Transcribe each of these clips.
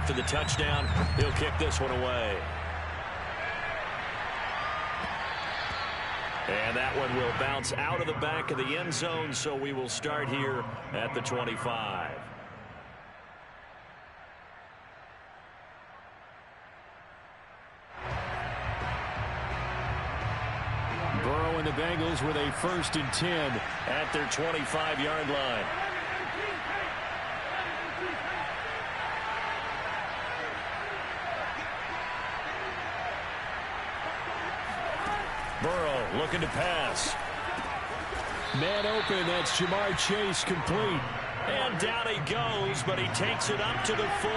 after the touchdown. He'll kick this one away. And that one will bounce out of the back of the end zone, so we will start here at the 25. Burrow and the Bengals with a 1st and 10 at their 25-yard line. Burrow looking to pass. Man open, that's Jamar Chase, complete. And down he goes, but he takes it up to the 40.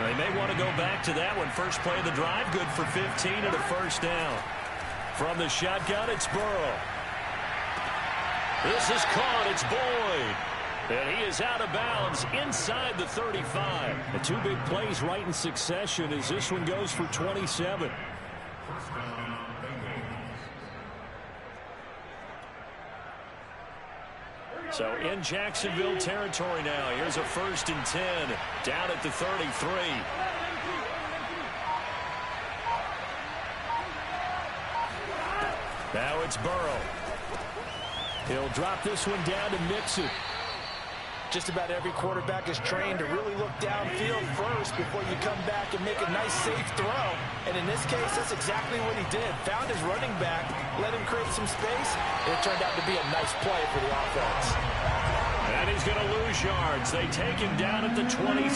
They may want to go back to that one. First play of the drive, good for 15 and a 1st down. From the shotgun, it's Burrow. This is caught, it's Boyd. And he is out of bounds inside the 35. The 2 big plays right in succession as this one goes for 27. So in Jacksonville territory now. Here's a 1st and 10 down at the 33. Now it's Burrow. He'll drop this one down to Mixon. Just about every quarterback is trained to really look downfield first before you come back and make a nice, safe throw. And in this case, that's exactly what he did. Found his running back, let him create some space, and it turned out to be a nice play for the offense. And he's going to lose yards. They take him down at the 26.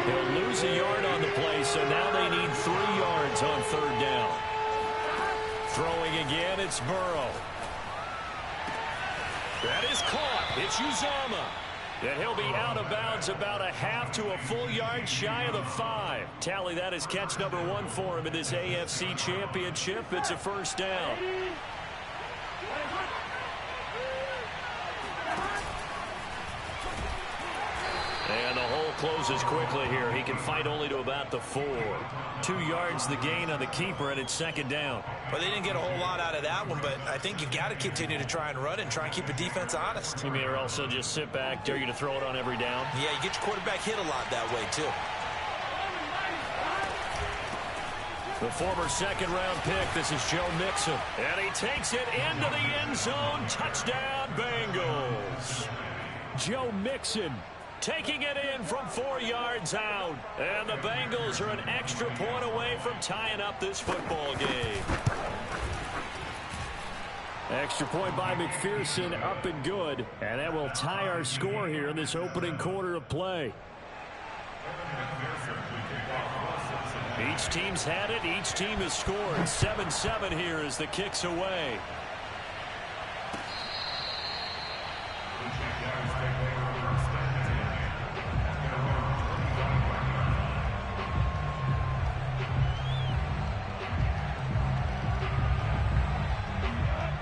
He'll lose a yard on the play, so now they need 3 yards on 3rd down. Throwing again, it's Burrow. That is caught. It's Uzomah. And he'll be out of bounds about a half to a full yard shy of the 5. Tally, that is catch number 1 for him in this AFC Championship. It's a 1st down. And the hole closes quickly here. He can fight only to about the 4. 2 yards the gain on the keeper, and it's 2nd down. Well, they didn't get a whole lot out of that one, but I think you've got to continue to try and run and try and keep the defense honest. You mean or also just sit back, dare you to throw it on every down? Yeah, you get your quarterback hit a lot that way, too. The former 2nd-round pick, this is Joe Mixon. And he takes it into the end zone. Touchdown, Bengals. Joe Mixon taking it in from 4 yards out. And the Bengals are an extra point away from tying up this football game. Extra point by McPherson, up and good. And that will tie our score here in this opening quarter of play. Each team's had it. Each team has scored. 7-7 here as the kick's away.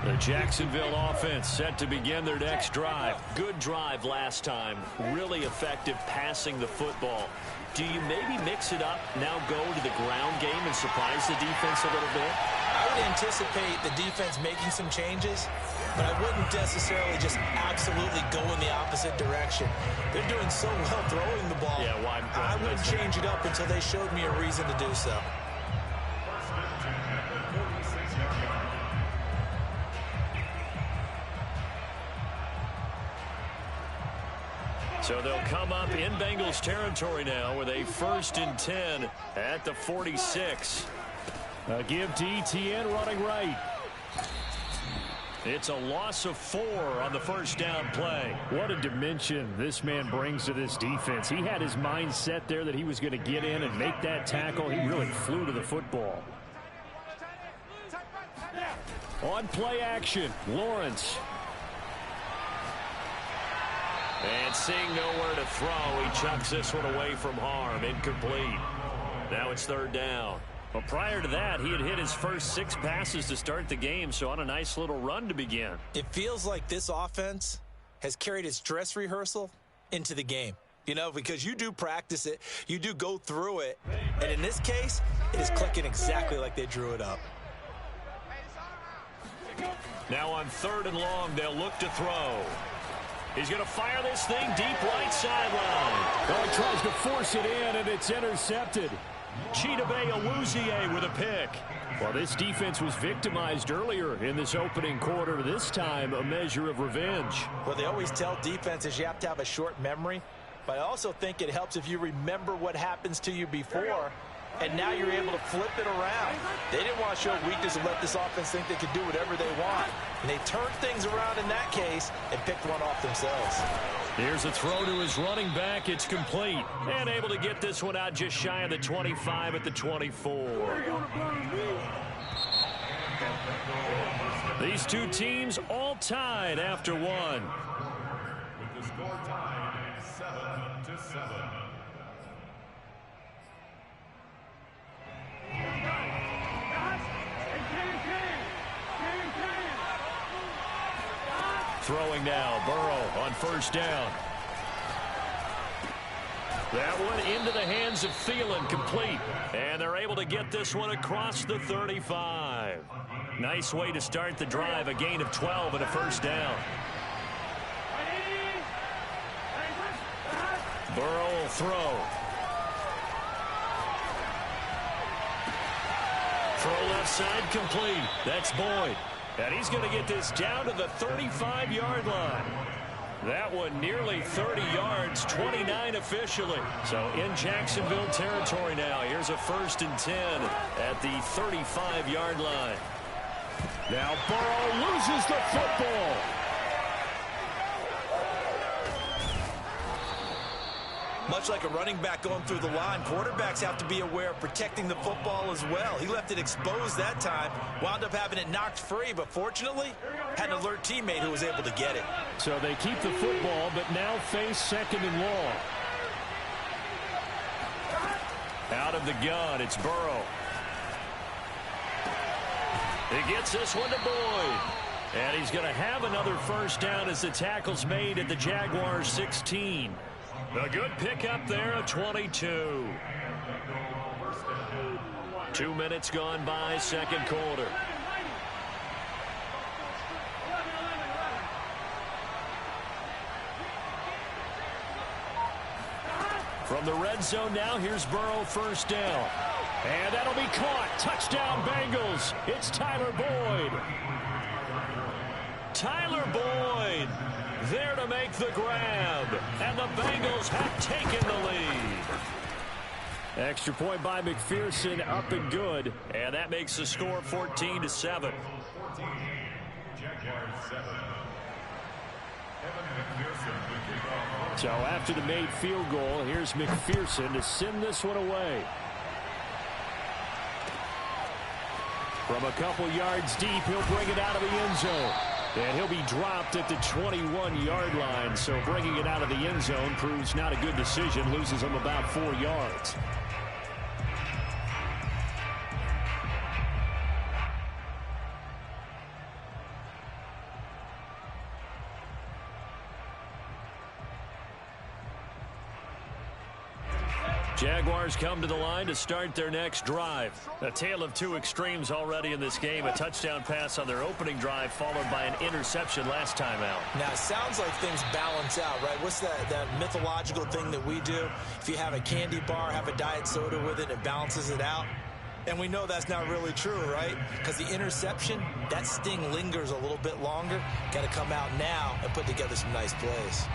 The Jacksonville offense set to begin their next drive. Good drive last time. Really effective passing the football. Do you maybe mix it up, now go to the ground game and surprise the defense a little bit? I would anticipate the defense making some changes, but I wouldn't necessarily just absolutely go in the opposite direction. They're doing so well throwing the ball. Yeah, why? I wouldn't change it up until they showed me a reason to do so. So they'll come up in Bengals territory now with a 1st and 10 at the 46. A give to Etienne running right. It's a loss of 4 on the 1st down play. What a dimension this man brings to this defense. He had his mind set there that he was going to get in and make that tackle. He really flew to the football. On play action, Lawrence. And seeing nowhere to throw, he chucks this one away from harm. Incomplete. Now it's 3rd down. Well, prior to that, he had hit his first 6 passes to start the game, so on a nice little run to begin. It feels like this offense has carried its dress rehearsal into the game. You know, because you do practice it, you do go through it, and in this case, it is clicking exactly like they drew it up. Now on 3rd and long, they'll look to throw. He's going to fire this thing deep right sideline. Oh, he tries to force it in, and it's intercepted. Chidobe Awuzie with a pick. Well, this defense was victimized earlier in this opening quarter. This time, a measure of revenge. Well, they always tell defenses you have to have a short memory, but I also think it helps if you remember what happens to you before, and now you're able to flip it around. They didn't want to show weakness and let this offense think they could do whatever they want. And they turned things around in that case and picked one off themselves. Here's a throw to his running back. It's complete. And able to get this one out just shy of the 25 at the 24. These two teams all tied after one. With the score tied 7-7. Throwing now, Burrow on first down. That one into the hands of Thielen, complete. And they're able to get this one across the 35. Nice way to start the drive, a gain of 12 and a first down. Burrow will throw. Throw left side, complete. That's Boyd. And he's going to get this down to the 35-yard line. That one nearly 30 yards, 29 officially. So in Jacksonville territory now. Here's a 1st and 10 at the 35-yard line. Now Burrow loses the football. Much like a running back going through the line, quarterbacks have to be aware of protecting the football as well. He left it exposed that time, wound up having it knocked free, but fortunately had an alert teammate who was able to get it. So they keep the football, but now face 2nd and long. Out of the gun, it's Burrow. He gets this one to Boyd. And he's going to have another first down as the tackle's made at the Jaguars 16. A good pickup there, a 22. 2 minutes gone by, second quarter. From the red zone now, here's Burrow, first down. And that'll be caught. Touchdown, Bengals. It's Tyler Boyd. Tyler Boyd there to make the grab. And the Bengals have taken the lead. Extra point by McPherson, up and good. And that makes the score 14-7. 14, Jaguars 7. So after the made field goal, here's McPherson to send this one away. From a couple yards deep, he'll bring it out of the end zone. And he'll be dropped at the 21-yard line. So bringing it out of the end zone proves not a good decision. Loses him about 4 yards. Jaguars come to the line to start their next drive. A tale of two extremes already in this game. A touchdown pass on their opening drive followed by an interception last time out. Now, it sounds like things balance out, right? What's that mythological thing that we do? If you have a candy bar, have a diet soda with it, it balances it out. And we know that's not really true, right? Because the interception, that sting lingers a little bit longer. Got to come out now and put together some nice plays.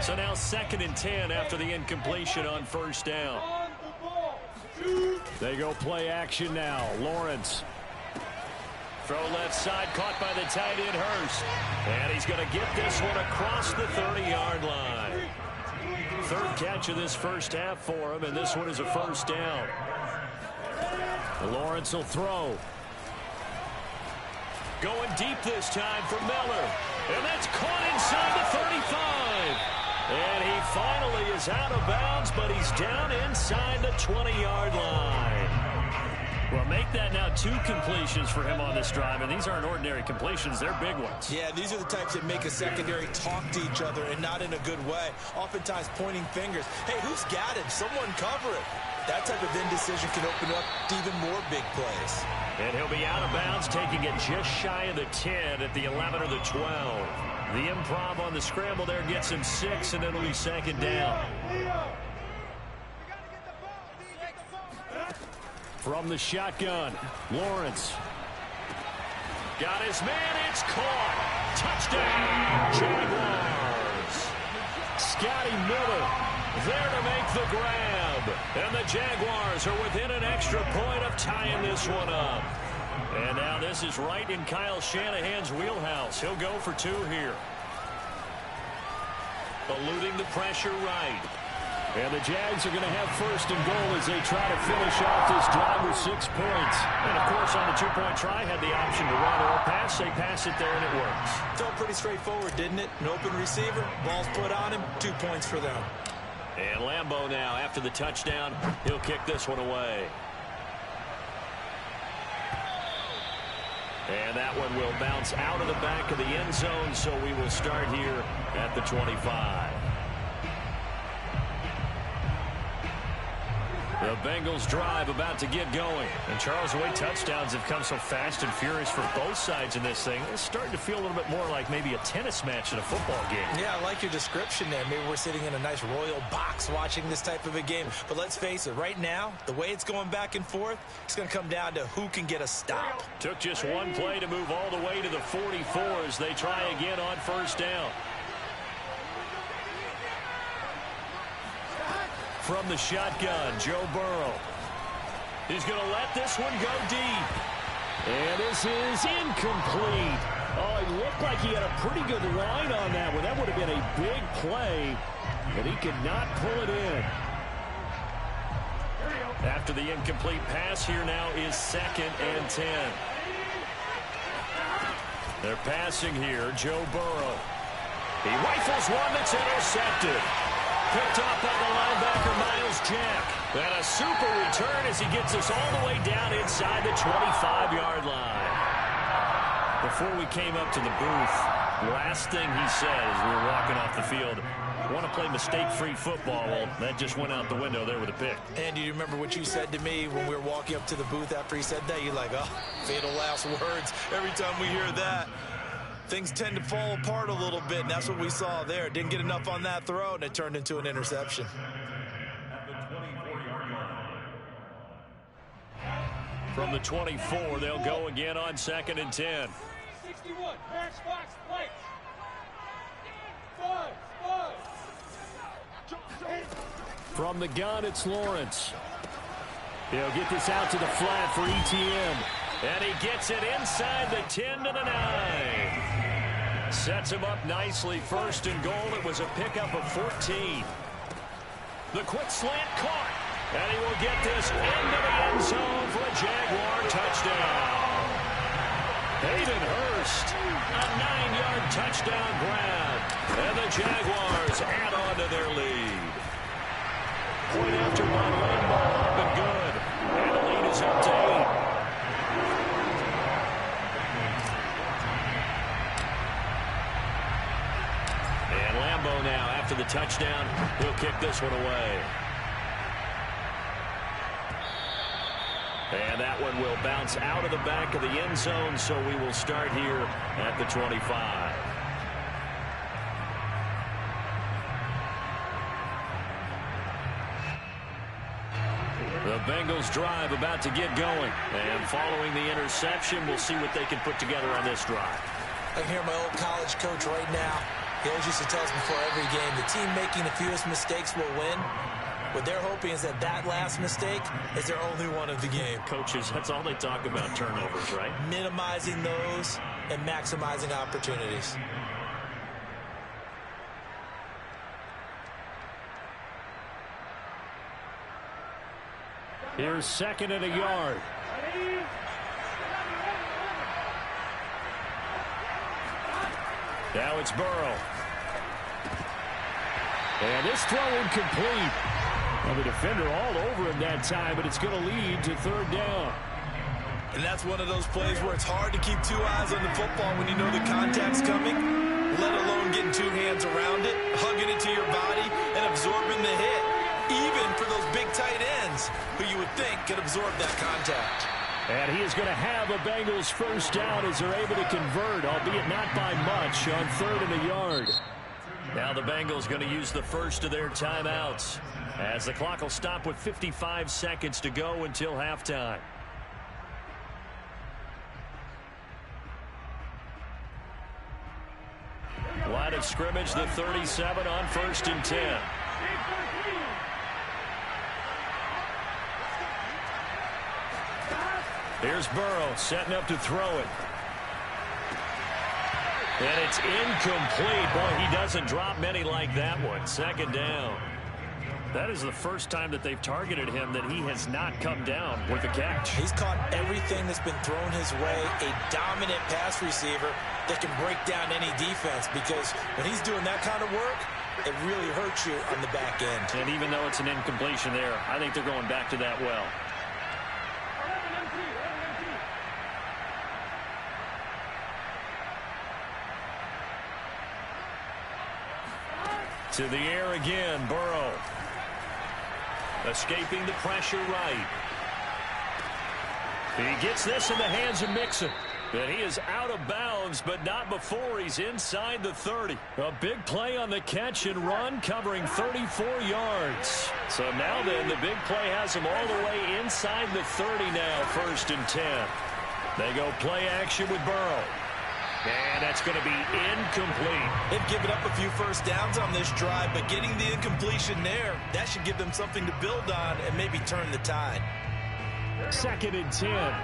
So now 2nd and 10 after the incompletion on first down. They go play action now. Lawrence. Throw left side, caught by the tight end Hurst. And he's going to get this one across the 30-yard line. Third catch of this first half for him, and this one is a first down. Lawrence will throw. Going deep this time for Miller. And that's caught inside the 35. And he finally is out of bounds, but he's down inside the 20-yard line. Well, make that now 2 completions for him on this drive, and these aren't ordinary completions. They're big ones. Yeah, these are the types that make a secondary talk to each other, and not in a good way. Oftentimes pointing fingers. Hey, who's got him? Someone cover it. That type of indecision can open up to even more big plays. And he'll be out of bounds, taking it just shy of the 10 at the 11 or the 12. The improv on the scramble there gets him 6, and it'll be second down. From the shotgun, Lawrence. Got his man, it's caught. Touchdown, Jaguars. Scotty Miller there to make the grab. And the Jaguars are within an extra point of tying this one up. And now this is right in Kyle Shanahan's wheelhouse. He'll go for 2 here. Eluding the pressure right. And the Jags are going to have first and goal as they try to finish off this drive with 6 points. And, of course, on the 2-point try, had the option to run or pass. They pass it there, and it works. Felt pretty straightforward, didn't it? An open receiver, ball's put on him, 2 points for them. And Lambeau now, after the touchdown, he'll kick this one away. And that one will bounce out of the back of the end zone, so we will start here at the 25. The Bengals drive about to get going. And Charles, the way touchdowns have come so fast and furious for both sides in this thing, it's starting to feel a little bit more like maybe a tennis match in a football game. Yeah, I like your description there. Maybe we're sitting in a nice royal box watching this type of a game. But let's face it, right now, the way it's going back and forth, it's going to come down to who can get a stop. Took just one play to move all the way to the 44 as they try again on first down. From the shotgun, Joe Burrow. He's going to let this one go deep. And this is incomplete. Oh, it looked like he had a pretty good line on that one. That would have been a big play, but he could not pull it in. After the incomplete pass, here now is 2nd and 10. They're passing here, Joe Burrow. He rifles one that's intercepted. Picked off by the linebacker, Miles Jack. And a super return as he gets us all the way down inside the 25-yard line. Before we came up to the booth, last thing he said as we were walking off the field, want to play mistake-free football. Well, that just went out the window there with a pick. And do you remember what you said to me when we were walking up to the booth after he said that? You're like, oh, fatal last words. Every time we hear that, things tend to fall apart a little bit, and that's what we saw there. Didn't get enough on that throw, and it turned into an interception. From the 24, they'll go again on 2nd and 10. 61, Matchbox Blitz. From the gun, it's Lawrence. He'll get this out to the flat for ETN. And he gets it inside the 10 to the 9. Sets him up nicely. 1st and goal. It was a pickup of 14. The quick slant caught. And he will get this into the end zone for a Jaguar touchdown. Hayden Hurst, a 9-yard touchdown grab. And the Jaguars add on to their lead. Point after one, run ball up and good. And the lead is up to 8. And Lambeau now, after the touchdown, he'll kick this one away. And that one will bounce out of the back of the end zone, so we will start here at the 25. The Bengals drive about to get going. And following the interception, we'll see what they can put together on this drive. I can hear my old college coach right now. He always used to tell us before every game, the team making the fewest mistakes will win. What they're hoping is that that last mistake is their only one of the game. Coaches, that's all they talk about, turnovers, right? Minimizing those and maximizing opportunities. Here's 2nd and a yard. Now it's Burrow. And this throw incomplete. Well, the defender all over him that time, but it's going to lead to 3rd down. And that's one of those plays where it's hard to keep 2 eyes on the football when you know the contact's coming, let alone getting 2 hands around it, hugging it to your body, and absorbing the hit, even for those big tight ends who you would think could absorb that contact. And he is going to have a Bengals first down as they're able to convert, albeit not by much, on 3rd and a yard. Now the Bengals going to use the first of their timeouts as the clock will stop with 55 seconds to go until halftime. Line of scrimmage, the 37 on 1st and 10. Here's Burrow setting up to throw it. And it's incomplete. Boy, he doesn't drop many like that one. 2nd down. That is the first time that they've targeted him that he has not come down with a catch. He's caught everything that's been thrown his way. A dominant pass receiver that can break down any defense, because when he's doing that kind of work, it really hurts you on the back end. And even though it's an incompletion there, I think they're going back to that well. To the air again, Burrow. Escaping the pressure right. He gets this in the hands of Mixon. And he is out of bounds, but not before he's inside the 30. A big play on the catch and run, covering 34 yards. So now then, the big play has him all the way inside the 30 now, 1st and 10. They go play action with Burrow. And that's going to be incomplete. They've given up a few first downs on this drive, but getting the incompletion there, that should give them something to build on and maybe turn the tide. 2nd and 10.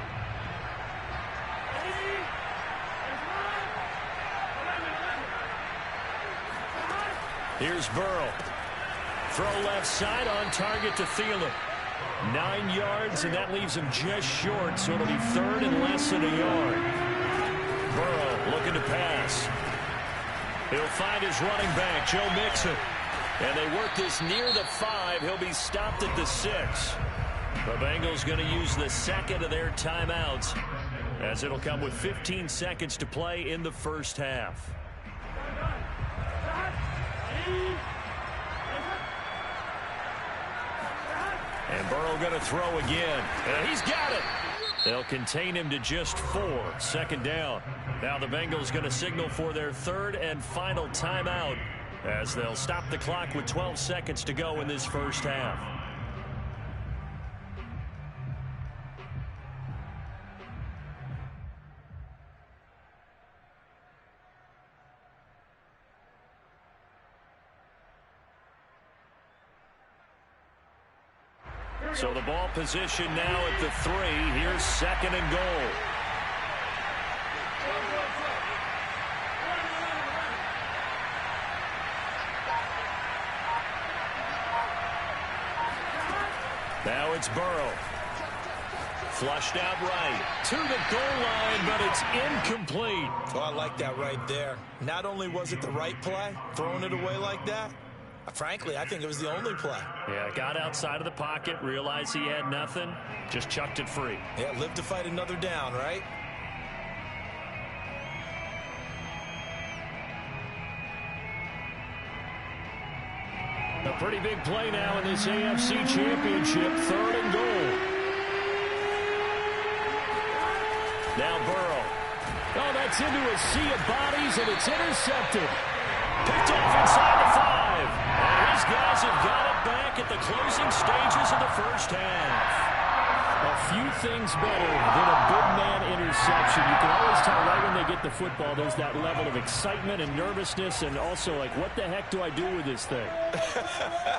Here's Burrow. Throw left side on target to Thielen. 9 yards, and that leaves him just short, so it'll be 3rd and less than a yard. Burrow looking to pass. He'll find his running back, Joe Mixon. And they work this near the 5. He'll be stopped at the 6. The Bengals going to use the 2nd of their timeouts, as it'll come with 15 seconds to play in the first half. And Burrow going to throw again. And he's got it. They'll contain him to just 4. 2nd down. Now the Bengals going to signal for their 3rd and final timeout, as they'll stop the clock with 12 seconds to go in this first half. So the ball position now at the 3. Here's 2nd and goal. Now it's Burrow. Flushed out right to the goal line, but it's incomplete. Oh, I like that right there. Not only was it the right play, throwing it away like that, frankly, I think it was the only play. Yeah, got outside of the pocket, realized he had nothing, just chucked it free. Yeah, live to fight another down, right? A pretty big play now in this AFC Championship. 3rd and goal. Now Burrow. Oh, that's into a sea of bodies, and it's intercepted. Picked off inside the 5. And these guys have got it back at the closing stages of the first half. A few things better than a big man interception. You can always tell right when they get the football, there's that level of excitement and nervousness, and also like, what the heck do I do with this thing?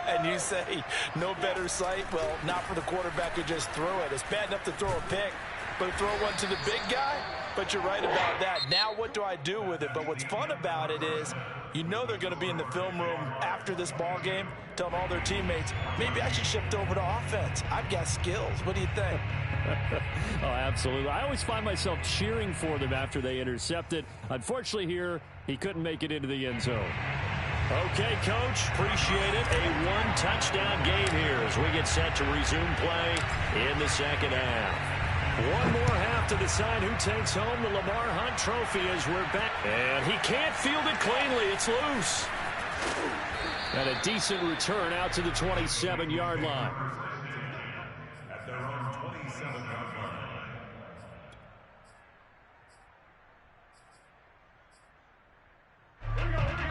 And you say, no better sight? Well, not for the quarterback who just threw it. It's bad enough to throw a pick, but throw one to the big guy? But you're right about that. Now what do I do with it? But what's fun about it is, you know they're going to be in the film room after this ball game, telling all their teammates, maybe I should shift over to offense. I've got skills. What do you think? Oh, absolutely. I always find myself cheering for them after they intercept it. Unfortunately here, he couldn't make it into the end zone. Okay, Coach, appreciate it. A one-touchdown game here as we get set to resume play in the second half. One more half to decide who takes home the Lamar Hunt Trophy as we're back. And he can't field it cleanly. It's loose. And a decent return out to the 27-yard line. At their own 27-yard line,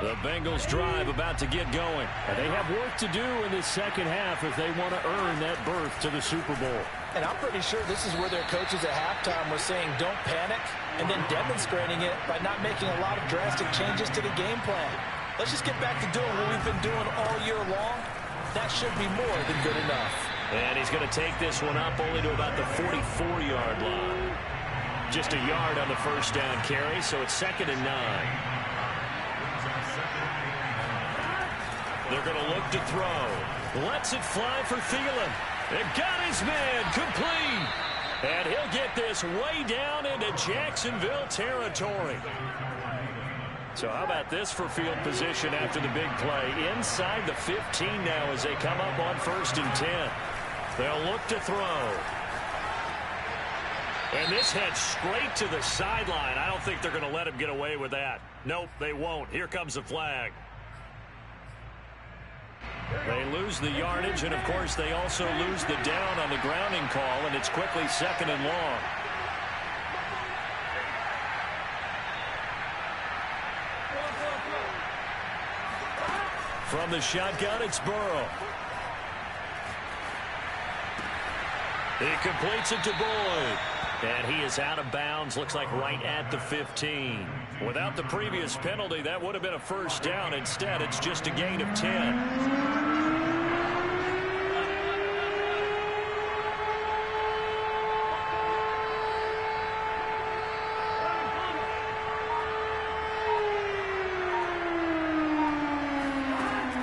The Bengals drive about to get going. And they have work to do in this second half if they want to earn that berth to the Super Bowl. And I'm pretty sure this is where their coaches at halftime were saying don't panic, and then demonstrating it by not making a lot of drastic changes to the game plan. Let's just get back to doing what we've been doing all year long. That should be more than good enough. And he's going to take this one up only to about the 44-yard line. Just a yard on the first down carry, so it's 2nd and 9. They're going to look to throw. Lets it fly for Thielen. It got his man complete. And he'll get this way down into Jacksonville territory. So how about this for field position after the big play? Inside the 15 now as they come up on 1st and 10. They'll look to throw. And this heads straight to the sideline. I don't think they're going to let him get away with that. Nope, they won't. Here comes the flag. They lose the yardage, and, of course, they also lose the down on the grounding call, and it's quickly 2nd and long. From the shotgun, it's Burrow. He completes it to Boyd. And he is out of bounds, looks like right at the 15. Without the previous penalty, that would have been a first down. Instead, it's just a gain of 10.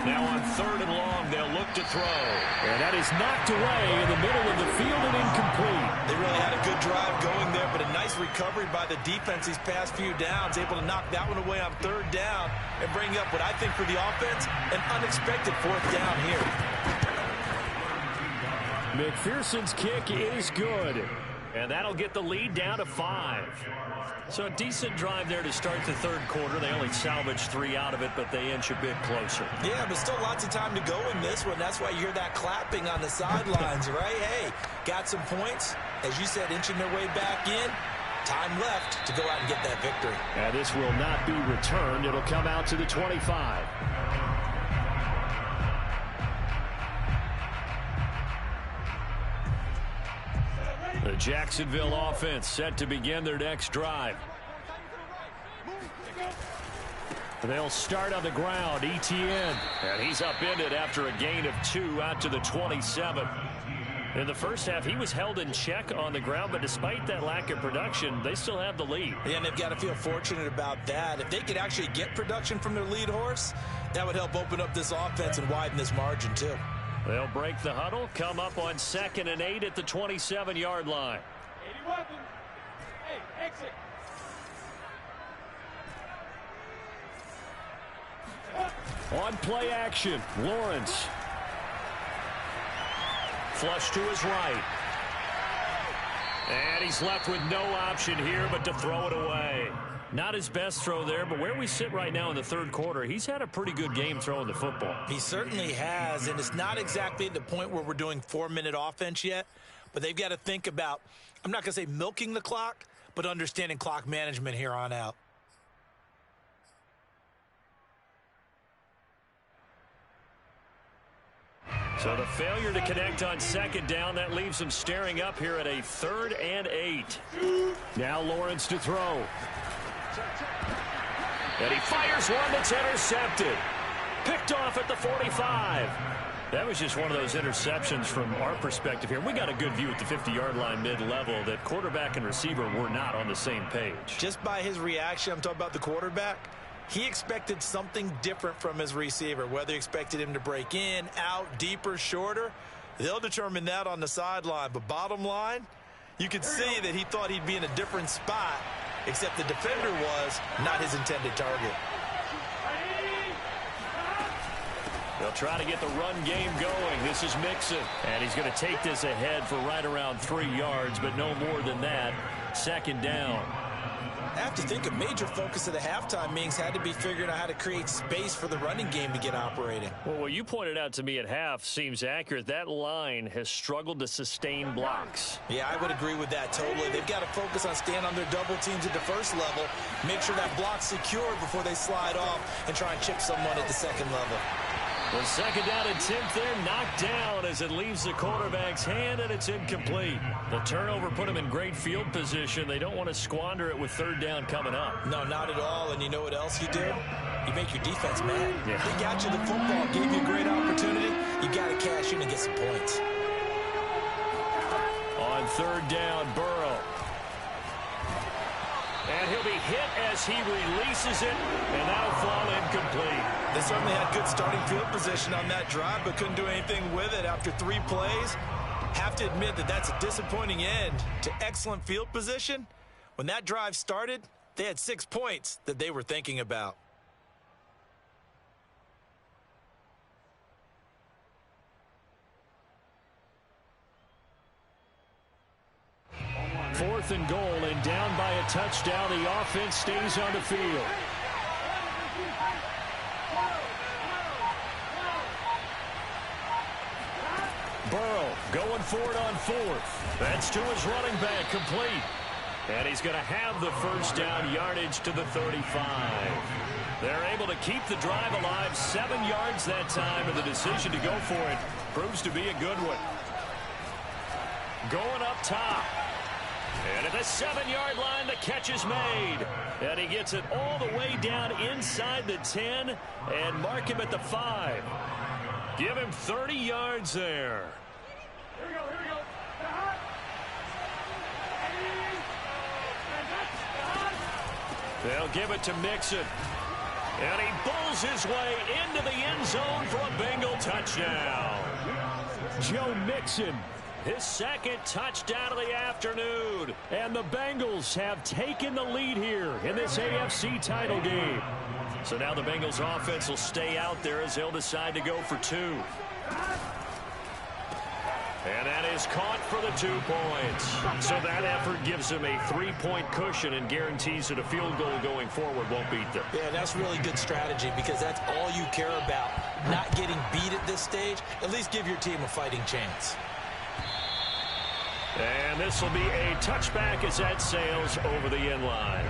Now on 3rd and long, they'll look to throw. And that is knocked away in the middle of the field and incomplete. They really had a good drive going there, but a nice recovery by the defense these past few downs, able to knock that one away on 3rd down and bring up what I think for the offense, an unexpected 4th down here. McPherson's kick is good. And that'll get the lead down to 5. So a decent drive there to start the 3rd quarter. They only salvaged 3 out of it, but they inch a bit closer. Yeah, but still lots of time to go in this one. That's why you hear that clapping on the sidelines, right? Hey, got some points. As you said, inching their way back in. Time left to go out and get that victory. And this will not be returned. It'll come out to the 25. The Jacksonville offense set to begin their next drive. They'll start on the ground. Etienne. And he's upended after a gain of 2 out to the 27. In the first half, he was held in check on the ground, but despite that lack of production, they still have the lead. Yeah, and they've got to feel fortunate about that. If they could actually get production from their lead horse, that would help open up this offense and widen this margin, too. They'll break the huddle, come up on 2nd and 8 at the 27-yard line. 80 weapons. Hey, exit. On play action, Lawrence. Flush to his right. And he's left with no option here but to throw it away. Not his best throw there, but where we sit right now in the 3rd quarter, he's had a pretty good game throwing the football. He certainly has, and it's not exactly the point where we're doing 4-minute offense yet, but they've got to think about, I'm not going to say milking the clock, but understanding clock management here on out. So the failure to connect on 2nd down, that leaves him staring up here at a 3rd and 8. Now Lawrence to throw. And he fires one that's intercepted. Picked off at the 45. That was just one of those interceptions from our perspective here. We got a good view at the 50-yard line mid-level that quarterback and receiver were not on the same page. Just by his reaction, I'm talking about the quarterback, he expected something different from his receiver. Whether he expected him to break in, out, deeper, shorter, they'll determine that on the sideline. But bottom line, you could see that he thought he'd be in a different spot, except the defender was not his intended target. They'll try to get the run game going. This is Mixon. And he's going to take this ahead for right around 3 yards, but no more than that. 2nd down. I have to think a major focus of the halftime meetings had to be figuring out how to create space for the running game to get operating. Well, what you pointed out to me at half seems accurate. That line has struggled to sustain blocks. Yeah, I would agree with that totally. They've got to focus on staying on their double teams at the first level, make sure that block's secured before they slide off and try and chip someone at the second level. The second down and 10th there, knocked down as it leaves the quarterback's hand, and it's incomplete. The turnover put them in great field position. They don't want to squander it with third down coming up. No, not at all. And you know what else you do? You make your defense mad. Yeah. They got you the football, gave you a great opportunity. You got to cash in and get some points. On third down, Burrow. And he'll be hit as he releases it, and that'll fall incomplete. They certainly had good starting field position on that drive, but couldn't do anything with it after 3 plays. Have to admit that that's a disappointing end to excellent field position. When that drive started, they had 6 points that they were thinking about. Fourth and goal, and down by a touchdown. The offense stays on the field. Burrow going for it on fourth. That's to his running back, complete. And he's going to have the first down, yardage to the 35. They're able to keep the drive alive, 7 yards that time, and the decision to go for it proves to be a good one. Going up top. And at the 7-yard line, the catch is made. And he gets it all the way down inside the 10 and mark him at the 5. Give him 30 yards there. Here we go, here we go. They'll give it to Mixon. And he bulls his way into the end zone for a Bengal touchdown. Joe Mixon, his second touchdown of the afternoon. And the Bengals have taken the lead here in this AFC title game. So now the Bengals offense will stay out there as they'll decide to go for 2. And that is caught for the 2 points. So that effort gives them a 3-point cushion and guarantees that a field goal going forward won't beat them. Yeah, that's really good strategy because that's all you care about. Not getting beat at this stage. At least give your team a fighting chance. And this will be a touchback as that sails over the end line.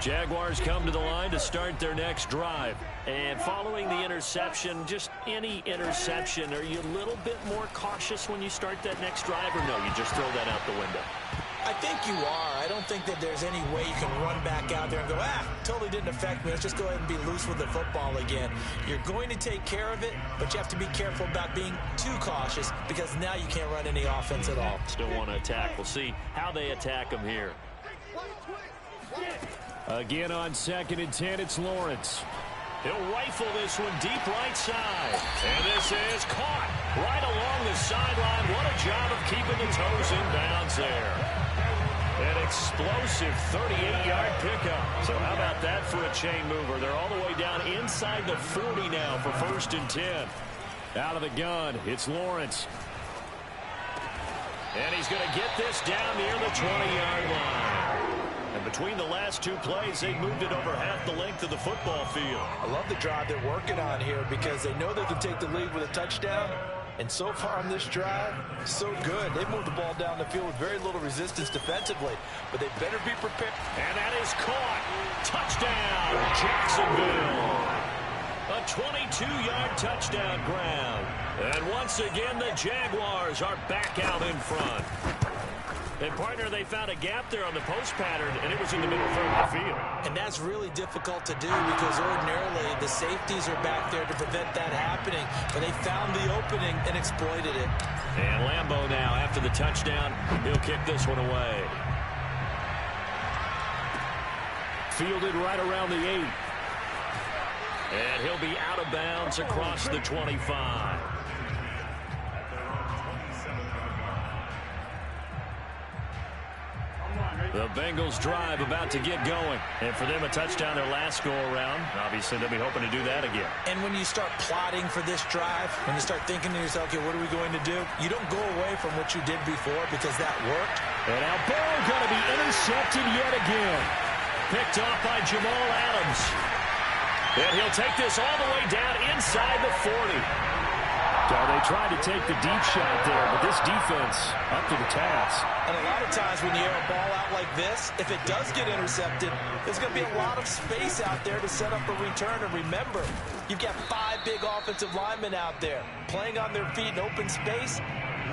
Jaguars come to the line to start their next drive. And following the interception, just any interception, are you a little bit more cautious when you start that next drive, or no, you just throw that out the window? I think you are. I don't think that there's any way you can run back out there and go, totally didn't affect me. Let's just go ahead and be loose with the football again. You're going to take care of it, but you have to be careful about being too cautious because now you can't run any offense at all. Still want to attack. We'll see how they attack them here. Again on 2nd and 10, it's Lawrence. He'll rifle this one deep right side. And this is caught right along the sideline. What a job of keeping the toes in bounds there. An explosive 38-yard pickup. So how about that for a chain mover? They're all the way down inside the 40 now for 1st and 10. Out of the gun, it's Lawrence. And he's going to get this down near the 20-yard line. And between the last 2 plays, they moved it over half the length of the football field. I love the drive they're working on here because they know they can take the lead with a touchdown. And so far on this drive, so good. They've moved the ball down the field with very little resistance defensively. But they better be prepared. And that is caught. Touchdown, Jacksonville. A 22-yard touchdown grab. And once again, the Jaguars are back out in front. And, partner, they found a gap there on the post pattern, and it was in the middle third of the field. And that's really difficult to do because ordinarily the safeties are back there to prevent that happening. But they found the opening and exploited it. And Lambeau now, after the touchdown, he'll kick this one away. Fielded right around the 8. And he'll be out of bounds across the 25. The Bengals drive about to get going. And for them, a touchdown their last go-around. Obviously, they'll be hoping to do that again. And when you start plotting for this drive, when you start thinking to yourself, okay, what are we going to do? You don't go away from what you did before because that worked. And now Burrow going to be intercepted yet again. Picked off by Jamal Adams. And he'll take this all the way down inside the 40. So they tried to take the deep shot there, but this defense up to the task. And a lot of times when you air a ball out like this, if it does get intercepted, there's going to be a lot of space out there to set up a return. And remember, you've got 5 big offensive linemen out there playing on their feet in open space.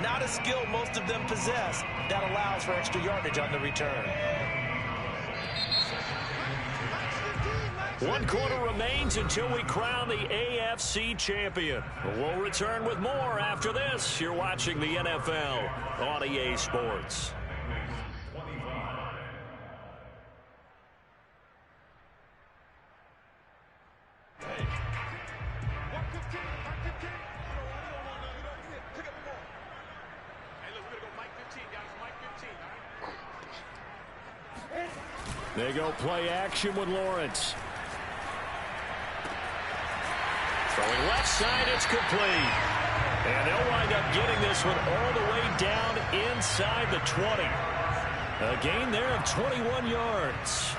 Not a skill most of them possess. That allows for extra yardage on the return. 1 quarter remains until we crown the AFC champion. We'll return with more after this. You're watching the NFL on EA Sports. They go play action with Lawrence. Throwing left side, it's complete. And they'll wind up getting this one all the way down inside the 20. A gain there of 21 yards.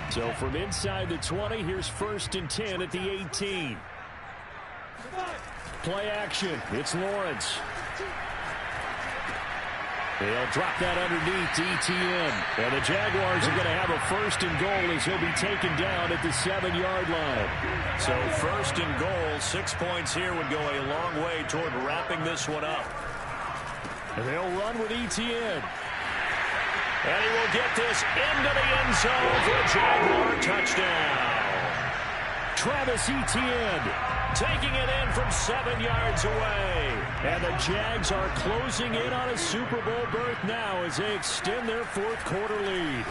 So from inside the 20, here's 1st and 10 at the 18. Play action. It's Lawrence. They'll drop that underneath to ETN. And the Jaguars are going to have a 1st and goal as he'll be taken down at the 7-yard line. So 1st and goal, 6 points here would go a long way toward wrapping this one up. And they'll run with ETN. And he will get this into the end zone for a Jaguar touchdown. Travis Etienne taking it in from 7 yards away. And the Jags are closing in on a Super Bowl berth now as they extend their 4th quarter lead.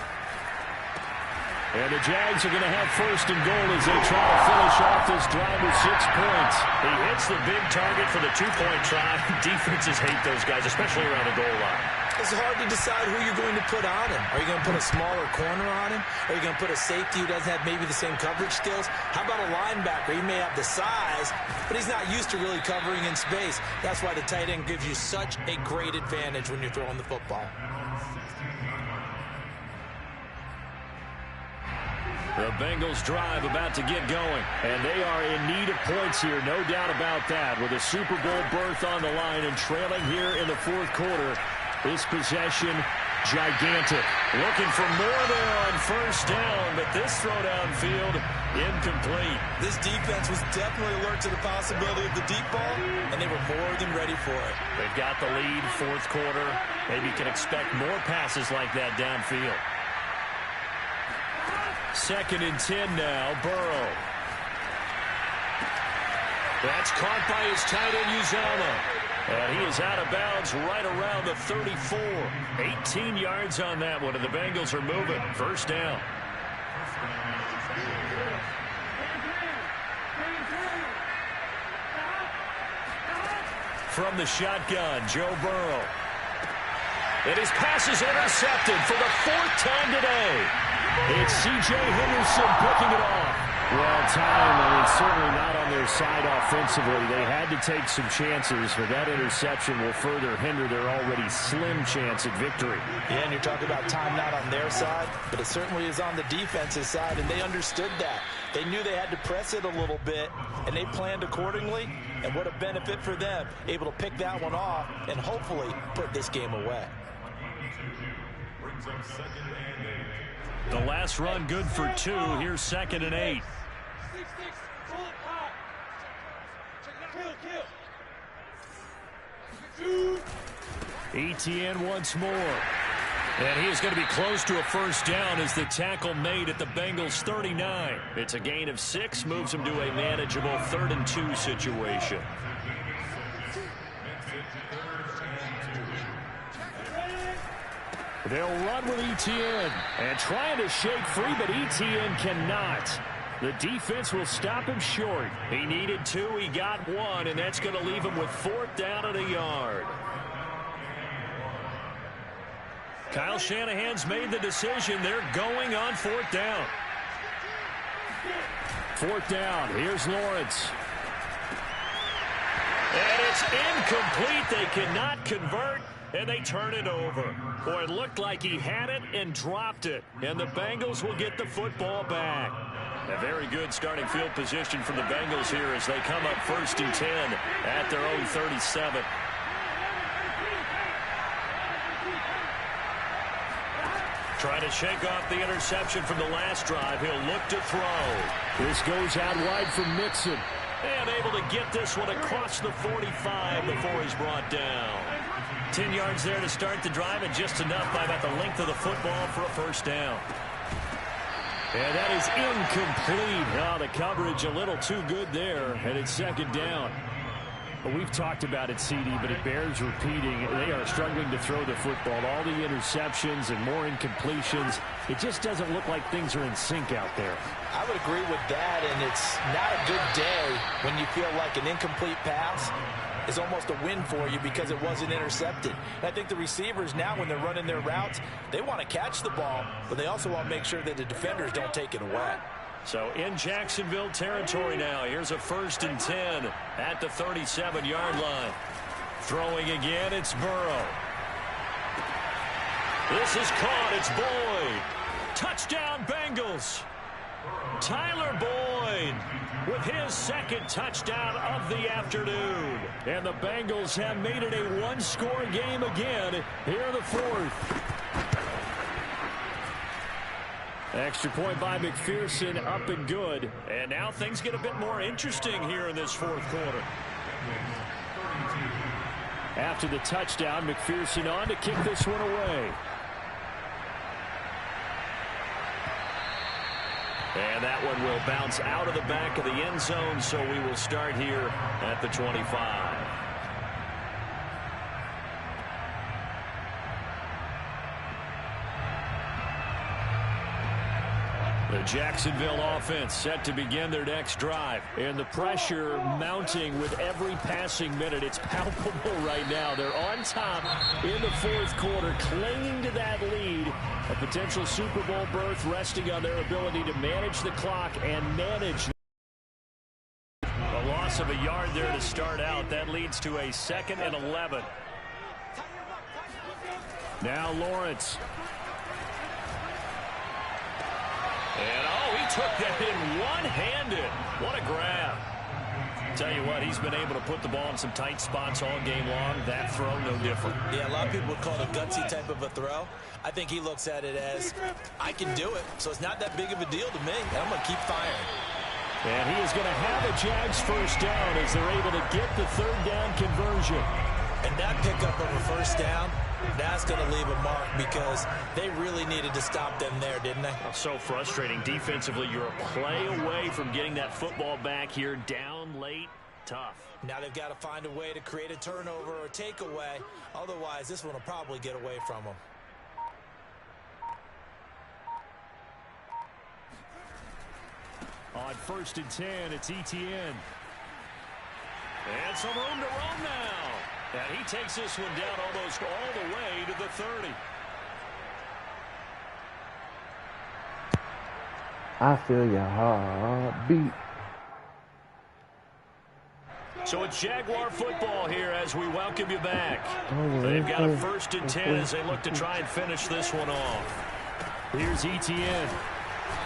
And the Jags are going to have 1st and goal as they try to finish off this drive with 6 points. He hits the big target for the 2-point try. Defenses hate those guys, especially around the goal line. It's hard to decide who you're going to put on him. Are you going to put a smaller corner on him? Are you going to put a safety who doesn't have maybe the same coverage skills? How about a linebacker? He may have the size, but he's not used to really covering in space. That's why the tight end gives you such a great advantage when you're throwing the football. The Bengals drive about to get going. And they are in need of points here, no doubt about that. With a Super Bowl berth on the line and trailing here in the 4th quarter. This possession, gigantic. Looking for more there on 1st down, but this throw downfield, incomplete. This defense was definitely alert to the possibility of the deep ball, and they were more than ready for it. They've got the lead, 4th quarter. Maybe you can expect more passes like that downfield. 2nd and 10 now, Burrow. That's caught by his tight end, Uzomah. And he is out of bounds right around the 34. 18 yards on that one, and the Bengals are moving. 1st down. From the shotgun, Joe Burrow. And his pass is intercepted for the 4th time today. It's C.J. Henderson picking it off. Well, time, certainly not on their side offensively. They had to take some chances, but that interception will further hinder their already slim chance at victory. Yeah, and you're talking about time not on their side, but it certainly is on the defensive side, and they understood that. They knew they had to press it a little bit, and they planned accordingly, and what a benefit for them, able to pick that one off and hopefully put this game away. The last run good for 2. Here's 2nd and 8. ETN once more. And he is going to be close to a 1st down as the tackle made at the Bengals 39. It's a gain of 6, moves him to a manageable 3rd and 2 situation. They'll run with ETN and trying to shake free, but ETN cannot. The defense will stop him short. He needed 2, he got 1, and that's going to leave him with 4th down and a yard. Kyle Shanahan's made the decision. They're going on 4th down. 4th down. Here's Lawrence. And it's incomplete. They cannot convert, and they turn it over. Boy, it looked like he had it and dropped it. And the Bengals will get the football back. A very good starting field position from the Bengals here as they come up 1st and 10 at their own 37. Trying to shake off the interception from the last drive. He'll look to throw. This goes out wide from Mixon. And able to get this one across the 45 before he's brought down. 10 yards there to start the drive, and just enough by about the length of the football for a 1st down. And that is incomplete. Oh, the coverage a little too good there, and it's 2nd down. Well, we've talked about it, CD, but it bears repeating. They are struggling to throw the football. All the interceptions and more incompletions. It just doesn't look like things are in sync out there. I would agree with that, and it's not a good day when you feel like an incomplete pass is almost a win for you because it wasn't intercepted. And I think the receivers now, when they're running their routes, they want to catch the ball, but they also want to make sure that the defenders don't take it away. So in Jacksonville territory now. Here's a 1st and 10 at the 37-yard line. Throwing again, it's Burrow. This is caught. It's Boyd. Touchdown, Bengals. Tyler Boyd with his 2nd touchdown of the afternoon. And the Bengals have made it a one-score game again here in the 4th. Extra point by McPherson, up and good. And now things get a bit more interesting here in this 4th quarter. After the touchdown, McPherson on to kick this one away. And that one will bounce out of the back of the end zone, so we will start here at the 25. The Jacksonville offense set to begin their next drive. And the pressure mounting with every passing minute. It's palpable right now. They're on top in the 4th quarter, clinging to that lead. A potential Super Bowl berth resting on their ability to manage the clock and manage. A loss of a yard there to start out. That leads to a 2nd and 11. Now Lawrence. And, oh, he took that in one-handed. What a grab. Tell you what, he's been able to put the ball in some tight spots all game long. That throw, no different. Yeah, a lot of people would call it a gutsy type of a throw. I think he looks at it as, I can do it, so it's not that big of a deal to me, and I'm going to keep firing. And he is going to have a Jags 1st down as they're able to get the 3rd down conversion. And that pickup of a 1st down, that's going to leave a mark because they really needed to stop them there, didn't they? So frustrating. Defensively, you're a play away from getting that football back here. Down late, tough. Now they've got to find a way to create a turnover or takeaway. Otherwise, this one will probably get away from them. On 1st and 10, it's Etienne. And some room to roam now. And he takes this one down almost all the way to the 30. I feel your heartbeat. So it's Jaguar football here as we welcome you back. They've got a 1st and 10 as they look to try and finish this one off. Here's Etienne.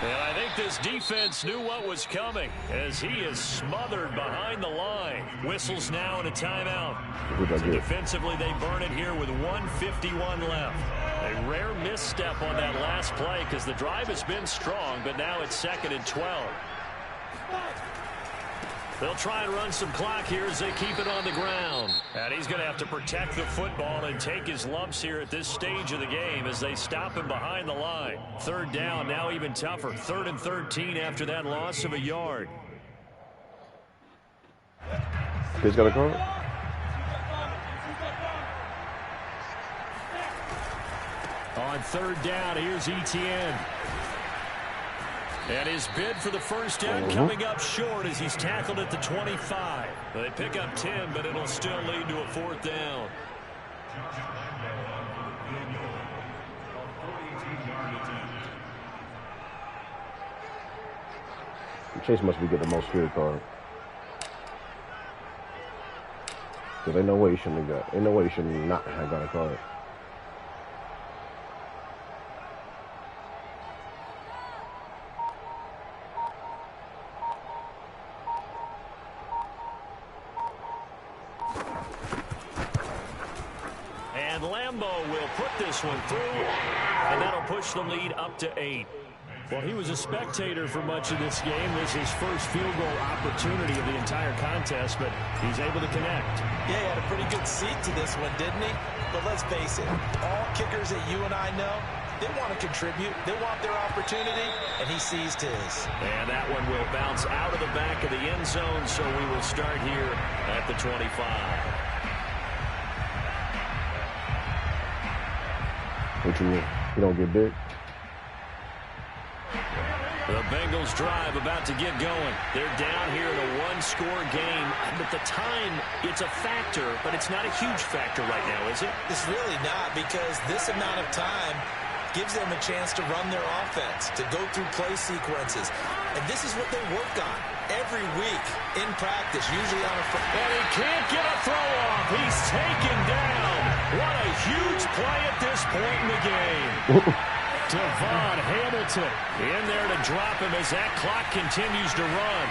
And I think this defense knew what was coming as he is smothered behind the line. Whistles now and a timeout. So defensively, they burn it here with 1:51 left. A rare misstep on that last play because the drive has been strong, but now it's 2nd and 12. They'll try and run some clock here as they keep it on the ground. And he's going to have to protect the football and take his lumps here at this stage of the game as they stop him behind the line. 3rd down, now even tougher. 3rd and 13 after that loss of a yard. He's got a call. On 3rd down, here's Etienne. And his bid for the first down coming up short as he's tackled at the 25. They pick up 10, but it'll still lead to a 4th down. Chase must be getting the most field card. Because ain't no way he shouldn't have got. Ain't no way he should not have got a card. And Lambeau will put this one through, and that'll push the lead up to 8. Well, he was a spectator for much of this game. This is his first field goal opportunity of the entire contest, but he's able to connect. Yeah, he had a pretty good seat to this one, didn't he? But let's face it, all kickers that you and I know, they want to contribute. They want their opportunity, and he seized his. And that one will bounce out of the back of the end zone, so we will start here at the 25. What you mean? You don't get big? The Bengals drive about to get going. They're down here in a one-score game. But the time, it's a factor, but it's not a huge factor right now, is it? It's really not, because this amount of time gives them a chance to run their offense, to go through play sequences. And this is what they work on every week in practice, usually on a Friday. And he can't get a throw off. He's taken down. What a huge play at this point in the game. Devon Hamilton in there to drop him as that clock continues to run.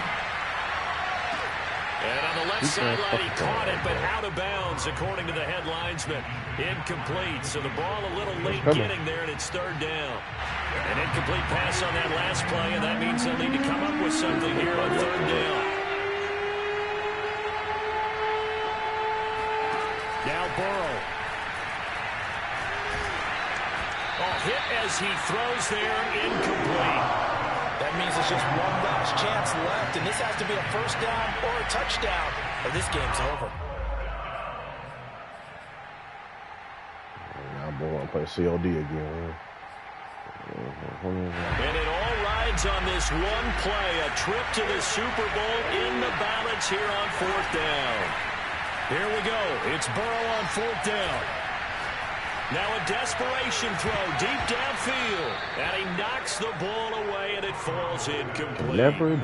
And on the left sideline, he caught it, but out of bounds, according to the head linesman. Incomplete, so the ball a little late getting there, and it's 3rd down. An incomplete pass on that last play, and that means they'll need to come up with something here on 3rd down. Now Burrow. Hit as he throws there, incomplete. That means it's just one last chance left, and this has to be a 1st down or a touchdown, or this game's over. Now I'm going to play COD again. And it all rides on this one play, a trip to the Super Bowl in the balance here on 4th down. Here we go. It's Burrow on 4th down. Now a desperation throw deep downfield. And he knocks the ball away, and it falls incomplete.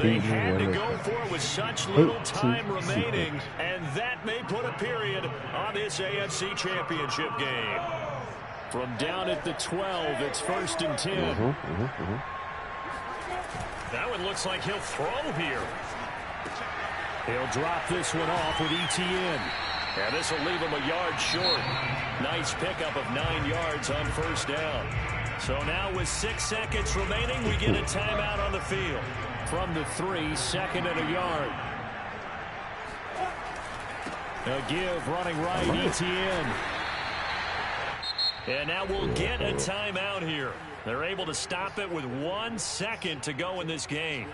They had to go for it with such little time remaining, and that may put a period on this AFC Championship game. From down at the 12, it's 1st and 10. That one looks like he'll throw here. He'll drop this one off with ETN. And this will leave him a yard short. Nice pickup of 9 yards on 1st down. So now with 6 seconds remaining, we get a timeout on the field. From the 3, 2nd and a yard. A give running right, ETN. And now we'll get a timeout here. They're able to stop it with 1 second to go in this game.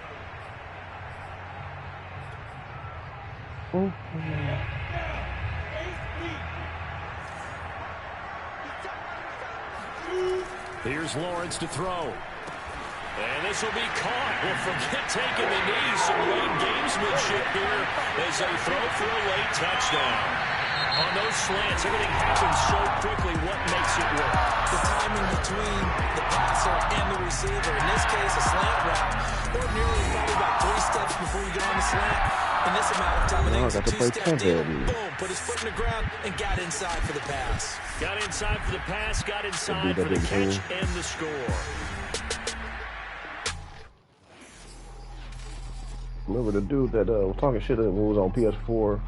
Here's Lawrence to throw. And this will be caught. Well, forget taking the knee. Some late gamesmanship here as they throw for a late touchdown. On those slants, everything happens so quickly. What makes it work? The timing between the passer and the receiver. In this case, a slant route. Ordinarily, probably about 3 steps before you get on the slant. In this amount of time, I think it's a 2-step deal. Boom, put his foot in the ground and got inside for the pass. Got inside for the pass, got inside for the catch and the score. Remember the dude that was talking shit when we was on PS4